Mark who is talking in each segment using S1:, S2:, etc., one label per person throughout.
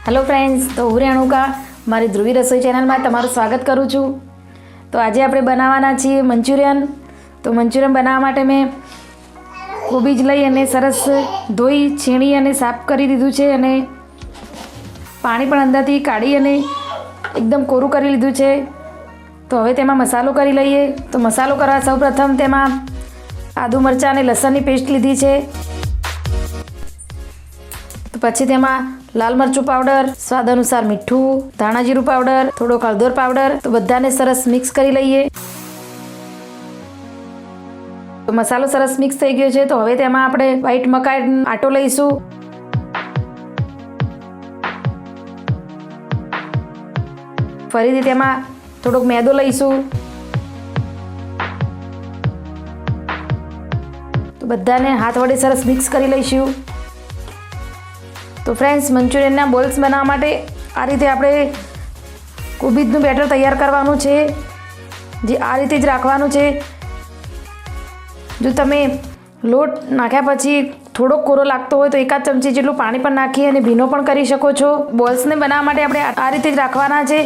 S1: Hello friends, तो હું રેણુકા મારી ધ્રુવી રસોઈ ચેનલમાં તમારું સ્વાગત કરું છું। તો આજે આપણે બનાવવાના છીએ મંચુરિયન। તો મંચુરિયન બનાવવા માટે મેં કોબીજ લઈ અને સરસ ધોઈ છીણી અને સાફ કરી દીધું છે અને પાણી પણ અંદરથી કાઢી અને એકદમ કોરું કરી લીધું છે। તો હવે તેમાં મસાલો કરી લઈએ। તો મસાલો કરવા સૌપ્રથમ તેમાં આદુ મરચાં અને લસણની પેસ્ટ લીધી છે। તો પછી તેમાં લાલ મરચું પાવડર, સ્વાદ અનુસાર મીઠું, ધાણા જીરું પાવડર, થોડો હળદર પાવડર, તો બધાને સરસ મિક્સ કરી લઈએ। તો મસાલો સરસ મિક્સ થઈ ગયો છે। તો હવે તેમાં આપણે વ્હાઈટ મકાઈ આટો લઈશું। ફરીથી તેમાં થોડોક મેદો લઈશું। તો બધાને હાથ વડે સરસ મિક્સ કરી લઈશું। તો ફ્રેન્ડ્સ, મંચુરિયનના બોલ્સ બનાવવા માટે આ રીતે આપણે કોબીજનું બેટર તૈયાર કરવાનું છે, જે આ રીતે જ રાખવાનું છે। જો તમે લોટ નાખ્યા પછી થોડોક કોરો લાગતો હોય તો એકાદ ચમચી જેટલું પાણી પણ નાખી અને ભીનો પણ કરી શકો છો। બોલ્સને બનાવવા માટે આપણે આ રીતે જ રાખવાના છે,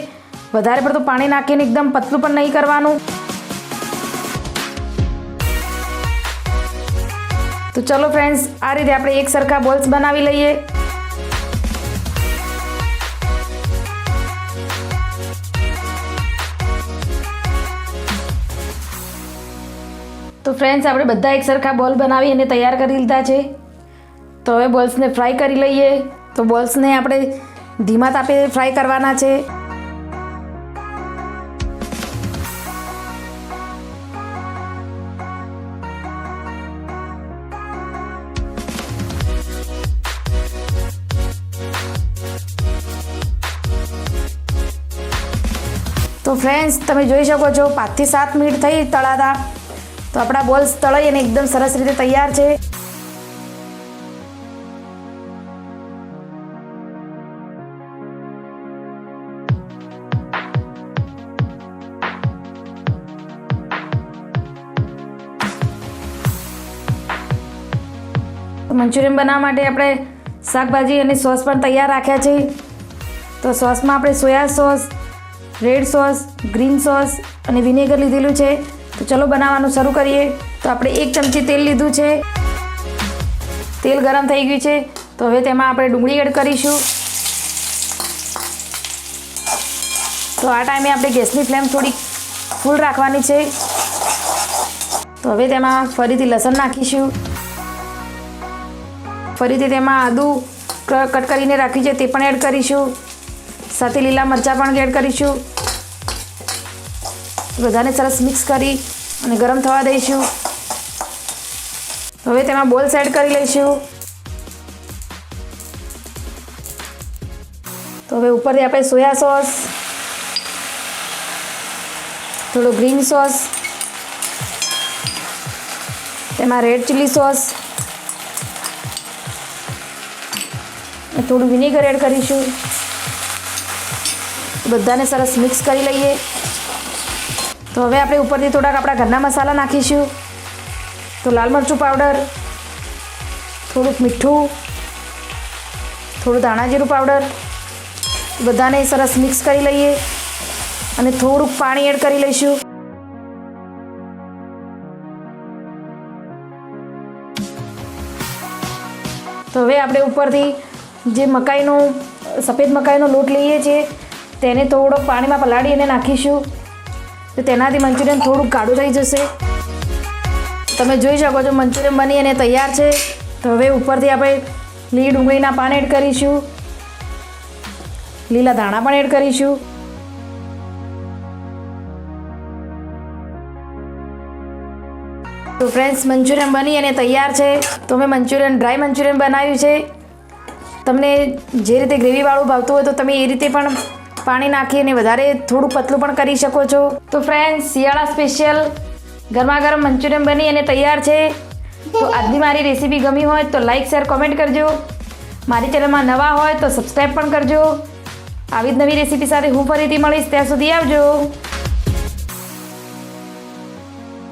S1: વધારે પડતું પાણી નાખીને એકદમ પતલું પણ નહીં કરવાનું। તો ચલો ફ્રેન્ડ્સ, આ રીતે આપણે એક સરખા બોલ્સ બનાવી લઈએ। તો ફ્રેન્ડ્સ, આપણે બધા એક સરખા બોલ બનાવી અને તૈયાર કરી લીધા છે। તો હવે બોલ્સને ફ્રાય કરી લઈએ। તો બોલ્સને આપણે ધીમા તાપે ફ્રાય કરવાના છે। તો ફ્રેન્ડ્સ, તમે જોઈ શકો છો 5 થી 7 મિનિટ થઈ તળાતા। તો આપણા બોલ્સ તળાઈ અને એકદમ સરસ રીતે તૈયાર છે। મંચુરિયન બનાવવા માટે આપણે શાકભાજી અને સોસ પણ તૈયાર રાખ્યા છે। તો સોસમાં આપણે soya sauce, red sauce, green sauce અને વિનેગર લીધેલું છે। તો ચલો બનાવવાનું શરૂ કરીએ। તો આપણે 1 ચમચી તેલ લીધું છે। તેલ ગરમ થઈ ગયું છે। તો હવે તેમાં આપણે ડુંગળી એડ કરીશું। તો આ ટાઈમે આપણે ગેસની ફ્લેમ થોડી ફૂલ રાખવાની છે। તો હવે તેમાં ફરીથી લસણ નાખીશું। ફરીથી તેમાં આદુ કટ કરીને રાખ્યું છે તે પણ એડ કરીશું, સાથે લીલા મરચાં પણ એડ કરીશું। બધાને સરસ મિક્સ કરી અને ગરમ થવા દઈશું। હવે તેમાં બોલ્સ એડ કરી લઈશું। તો હવે ઉપરથી આપણે સોયા સોસ, થોડો ગ્રીન સોસ, તેમાં રેડ ચીલી સોસ, થોડું વિનેગર એડ કરીશું। બધાને સરસ મિક્સ કરી લઈએ। તો હવે આપણે ઉપરથી થોડાક આપણા ઘરના મસાલા નાખીશું। તો લાલ મરચું પાવડર, થોડુંક મીઠું, થોડું ધાણા જીરું પાવડર, બધાને સરસ મિક્સ કરી લઈએ અને થોડુંક પાણી એડ કરી લઈશું। તો હવે આપણે ઉપરથી જે સફેદ મકાઈનો લોટ લઈએ છીએ તેને થોડોક પાણીમાં પલાળી અને નાખીશું। તો તેનાથી મંચુરિયન થોડુંક ગાઢું થઈ જશે। તમે જોઈ શકો છો મંચુરિયન બની અને તૈયાર છે। તો હવે ઉપરથી આપણે લીલી ડુંગળીના પાન એડ કરીશું, લીલા ધાણા પણ એડ કરીશું। તો ફ્રેન્ડ્સ, મંચુરિયન બની અને તૈયાર છે। તો મેં ડ્રાય મંચુરિયન બનાવ્યું છે। તમને જે રીતે ગ્રેવીવાળું ભાવતું હોય તો તમે એ રીતે પણ પાણી નાખી અને વધારે થોડું પતલું પણ કરી શકો છો। તો ફ્રેન્ડ્સ, શિયાળા સ્પેશિયલ ગરમા ગરમ મંચુરિયન બની અને તૈયાર છે। તો આજની મારી રેસીપી ગમી હોય તો લાઇક, શેર, કોમેન્ટ કરજો। મારી ચેનલમાં નવા હોય તો સબસ્ક્રાઈબ પણ કરજો। આવી જ નવી રેસીપી સાથે હું ફરીથી મળીશ। ત્યાં સુધી આવજો।